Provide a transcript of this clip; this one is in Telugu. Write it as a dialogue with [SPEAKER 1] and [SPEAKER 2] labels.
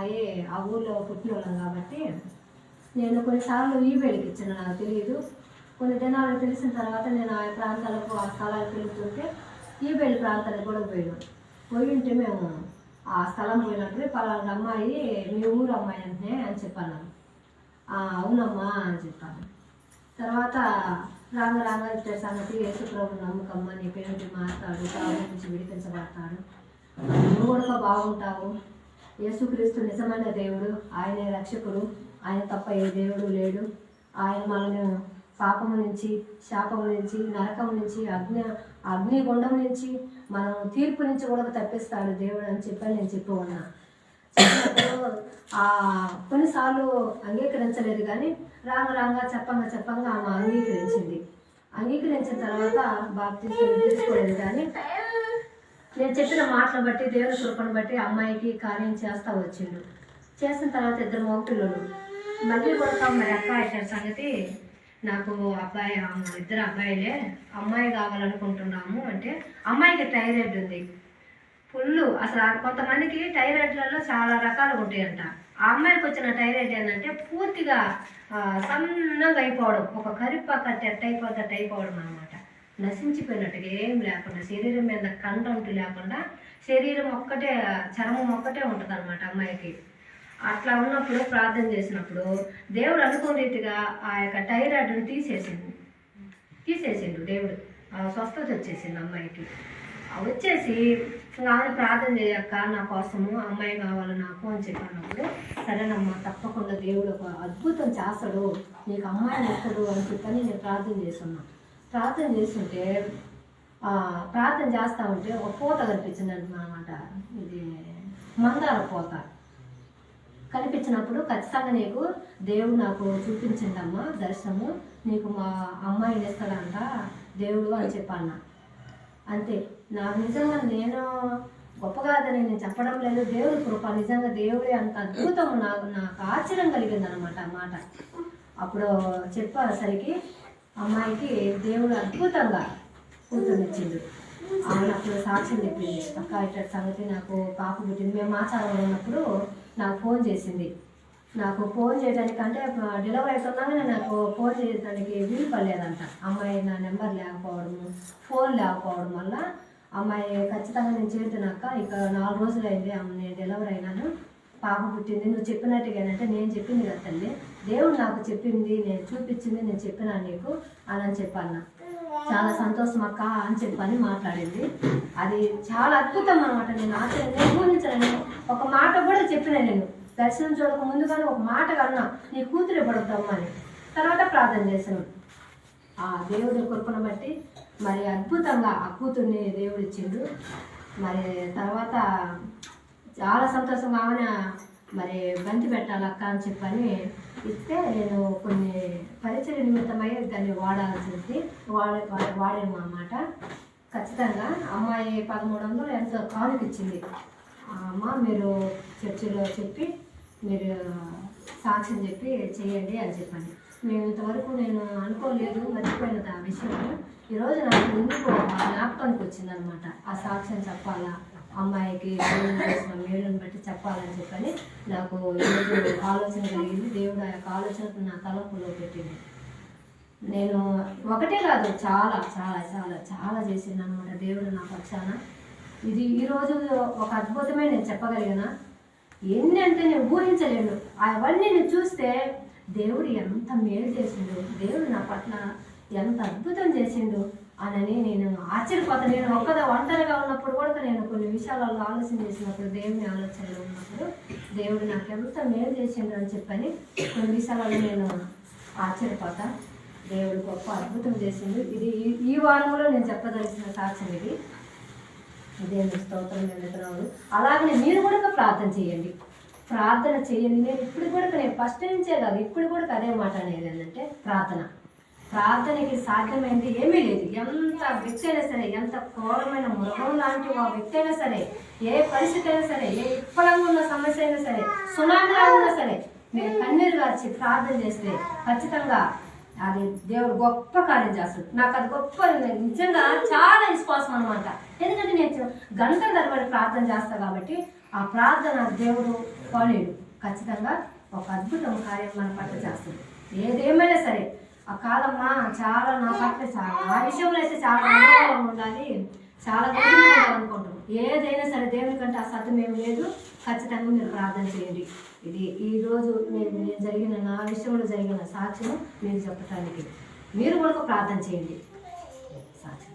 [SPEAKER 1] అమ్మాయి ఆ ఊళ్ళో పుట్టిన వాళ్ళం కాబట్టి నేను కొన్నిసార్లు ఈవేళకి ఇచ్చిన నాకు తెలియదు. కొన్ని దినాలు తెలిసిన తర్వాత నేను ఆ ప్రాంతాలకు ఆ స్థలాలకు వెళ్తుంటే ఈవేళ ప్రాంతాలకు కూడా పోయి ఉంటే మేము ఆ స్థలం పోయినప్పుడు పలానా అమ్మాయి మీ ఊరు అమ్మాయి అంటే అని చెప్పాను. అవునమ్మా అని చెప్పాను. తర్వాత రాంగ సంగతి యేసుప్రభు నమ్మకమ్మ, నీ పేరుంటి మాట్లాడు, తాగు నుంచి విడిపించబడతాడు, నువ్వు కూడా బాగుంటావు, యేసుక్రీస్తు నిజమైన దేవుడు, ఆయనే రక్షకుడు, ఆయన తప్ప ఏ దేవుడు లేడు, ఆయన మనల్ని పాపము నుంచి, శాపము నుంచి, నరకం నుంచి, అగ్నిగుండం నుంచి, మనం తీర్పు నుంచి కూడా తప్పిస్తాడు దేవుడు అని చెప్పని నేను చెప్పి ఉన్నా. చెప్పినప్పుడు కొన్నిసార్లు అంగీకరించలేదు, కానీ రాంగ చెప్పంగా ఆమె అంగీకరించింది. అంగీకరించిన తర్వాత బాప్తిస్మం తీసుకోలేదు, కానీ నేను చెప్పిన మాటలు బట్టి దేవుని కృపను బట్టి అమ్మాయికి కార్యం చేస్తూ వచ్చిండు. చేసిన తర్వాత 2 మగపిల్లలు. మళ్ళీ కూడా మరి అక్క ఇచ్చిన సంగతి నాకు అబ్బాయి 2 అబ్బాయిలే, అమ్మాయి కావాలనుకుంటున్నాము అంటే అమ్మాయికి థైరాయిడ్ ఉంది ఫుల్. అసలు కొంతమందికి థైరాయిడ్లలో చాలా రకాలు ఉంటాయంట. ఆ అమ్మాయికి వచ్చిన థైరాయిడ్ ఏంటంటే పూర్తిగా సన్నగా అయిపోవడం, ఒక కరిపాక అయిపోవడం అనమాట. నశించిపోయినట్టుగా ఏం లేకుండా, శరీరం మీద కంటంటు లేకుండా శరీరం ఒక్కటే, చర్మం ఒక్కటే ఉంటుంది అనమాట అమ్మాయికి. అట్లా ఉన్నప్పుడు ప్రార్థన చేసినప్పుడు దేవుడు అనుకున్న రీతిగా ఆ యొక్క థైరాయిడ్ని తీసేసిండు దేవుడు. స్వస్థత వచ్చేసింది అమ్మాయికి. వచ్చేసి ఆమె ప్రార్థన చేయక్క నా కోసము అమ్మాయి కావాలి నాకు అని చెప్పినప్పుడు, సరేనమ్మా తప్పకుండా దేవుడు ఒక అద్భుతం చేస్తాడు, నీకు అమ్మాయిని ఇస్తాడు అని చెప్పని నేను ప్రార్థన చేస్తున్నాను. ప్రార్థన చేస్తుంటే ప్రార్థన చేస్తూ ఉంటే ఒక పూత కనిపించింది అనమాట. ఇది మందార పూత కనిపించినప్పుడు ఖచ్చితంగా నీకు దేవుడు నాకు చూపించిందమ్మా దర్శనము, నీకు మా అమ్మాయిని ఇస్తాడంట దేవుడు అని చెప్పాను. అంతే. నాకు నిజంగా నేను గొప్పగాదని నేను చెప్పడం లేదు, దేవుడి కృప నిజంగా దేవుడే అంత అద్భుతం. నాకు ఆశ్చర్యం కలిగింది అనమాట ఆ మాట. అప్పుడు చెప్పేసరికి అమ్మాయికి దేవుడు అద్భుతంగా కూతురునిచ్చిండు. ఆమె అప్పుడు సాక్ష్యం చెప్పింది, అక్క ఇట్లా సంగతి నాకు పాప పుట్టింది. మేము ఆచారంలో ఉన్నప్పుడు నాకు ఫోన్ చేసింది. నాకు ఫోన్ చేయడానికంటే డెలివరీ అవుతున్నాగానే నాకు ఫోన్ చేయడానికి వీలు పడలేదంట. అమ్మాయి నా నెంబర్ లేకపోవడము, ఫోన్ లేకపోవడం వల్ల అమ్మాయి ఖచ్చితంగా నేను చేరుతున్నాక ఇక 4 రోజులు అయింది నేను డెలివరీ అయినాను, పాప పుట్టింది, నువ్వు చెప్పినట్టుగానంటే నేను చెప్పింది కదా తల్లి, దేవుడు నాకు చెప్పింది, నేను చూపించింది, నేను చెప్పినా నీకు అని చెప్పాను. చాలా సంతోషం అక్క అని చెప్పని మాట్లాడింది. అది చాలా అద్భుతం అనమాట. నేను ఆశ్చర్యంగా ఊహించలేను. ఒక మాట కూడా చెప్పిన నేను దర్శనం చూడక ముందుగానే ఒక మాట కన్నా నీ కూతురు పడుతాము అని. తర్వాత ప్రార్థన చేశాను. ఆ దేవుడి కృపను బట్టి మరి అద్భుతంగా ఆ కూతుర్ని దేవుడు ఇచ్చిండు. మరి తర్వాత చాలా సంతోషంగా ఆమె మరి బంతి పెట్టాలక్క అని చెప్పని ఇస్తే నేను కొన్ని పరిచయ నిమిత్తమై దాన్ని వాడాల్సింది వాడాము అన్నమాట. ఖచ్చితంగా అమ్మాయి 1300 ఎంతో కానుకిచ్చింది. అమ్మ మీరు చర్చిలో చెప్పి మీరు సాక్ష్యం చెప్పి చేయండి అని చెప్పండి. మేము ఇంతవరకు నేను అనుకోలేదు, మర్చిపోయినది ఆ విషయం. ఈరోజు నాకు ఎందుకు జ్ఞాపకానికి వచ్చిందనమాట. ఆ సాక్ష్యం చెప్పాలా, అమ్మాయికి దేవుడు చేసిన మేలుని బట్టి చెప్పాలని చెప్పని నాకు ఈరోజు ఆలోచన కలిగింది. దేవుడు ఆ యొక్క ఆలోచనకు నా తలంపులో పెట్టింది. నేను ఒకటే కాదు, చాలా చాలా చాలా చాలా చేసింది అనమాట దేవుడు నా పక్షాన. ఇది ఈరోజు ఒక అద్భుతమే నేను చెప్పగలిగిన. ఎన్ని అంటే నేను ఊహించలేను. అవన్నీ నేను చూస్తే దేవుడు ఎంత మేలు చేసిండు, దేవుడు నా పట్ల ఎంత అద్భుతం చేసిండు అని నేను ఆశ్చర్యపోతాను. నేను ఒంటరిగా ఉన్నప్పుడు కూడా నేను కొన్ని విషయాలలో ఆలోచన చేసినప్పుడు, దేవుని ఆలోచనలో ఉన్నప్పుడు దేవుడు నాకు ఎంత మేలు చేసిండు అని చెప్పని కొన్ని విషయాలలో నేను ఆశ్చర్యపోతా. దేవుడు గొప్ప అద్భుతం చేసిండు. ఇది ఈ వారంలో నేను చెప్పదలిసిన సాక్ష్యం ఇది. దేవుని స్తోత్రం నిలుతున్నాడు. అలాగనే మీరు కూడా ప్రార్థన చేయండి. నేను ఇప్పుడు కూడా నేను ఫస్ట్ నుంచే కాదు, ఇప్పుడు కూడా అదే మాట అనేది ఏంటంటే ప్రార్థనకి సాధ్యమైంది ఏమీ లేదు. ఎంత వ్యక్తి అయినా సరే, ఎంత క్రూరమైన మృగం లాంటి ఆ వ్యక్తి అయినా సరే, ఏ పరిస్థితి అయినా సరే, ఏ విఫలంగా ఉన్న సమస్య అయినా సరే, సునామీలా ఉన్నా సరే, మీరు కన్నీరు గార్చి ప్రార్థన చేస్తే ఖచ్చితంగా అది దేవుడు గొప్ప కార్యం చేస్తాడు. నాకు అది గొప్ప నిజంగా చాలా విశ్వాసం అనమాట. ఎందుకంటే నేను గంటల తరబడి ప్రార్థన చేస్తాను కాబట్టి ఆ ప్రార్థన దేవుడు కోలేడు. ఖచ్చితంగా ఒక అద్భుతం కార్యం మన పట్ల చేస్తుంది. ఏదేమైనా సరే ఆ కాదమ్మా చాలా నా పట్ల చాలా ఆ విషయంలో అయితే చాలా అనుభవం ఉండాలి, చాలా ధైర్యంగా ఉండాలనుకుంటాం. ఏదైనా సరే దేవుని కంటే అసాధ్యం ఏమి లేదు. ఖచ్చితంగా మీరు ప్రార్థన చేయండి. ఇది ఈరోజు నేను జరిగిన నా విషయంలో జరిగిన సాక్ష్యం మీరు చెప్పటానికి మీరు కూడా ప్రార్థన చేయండి. సాక్ష్యం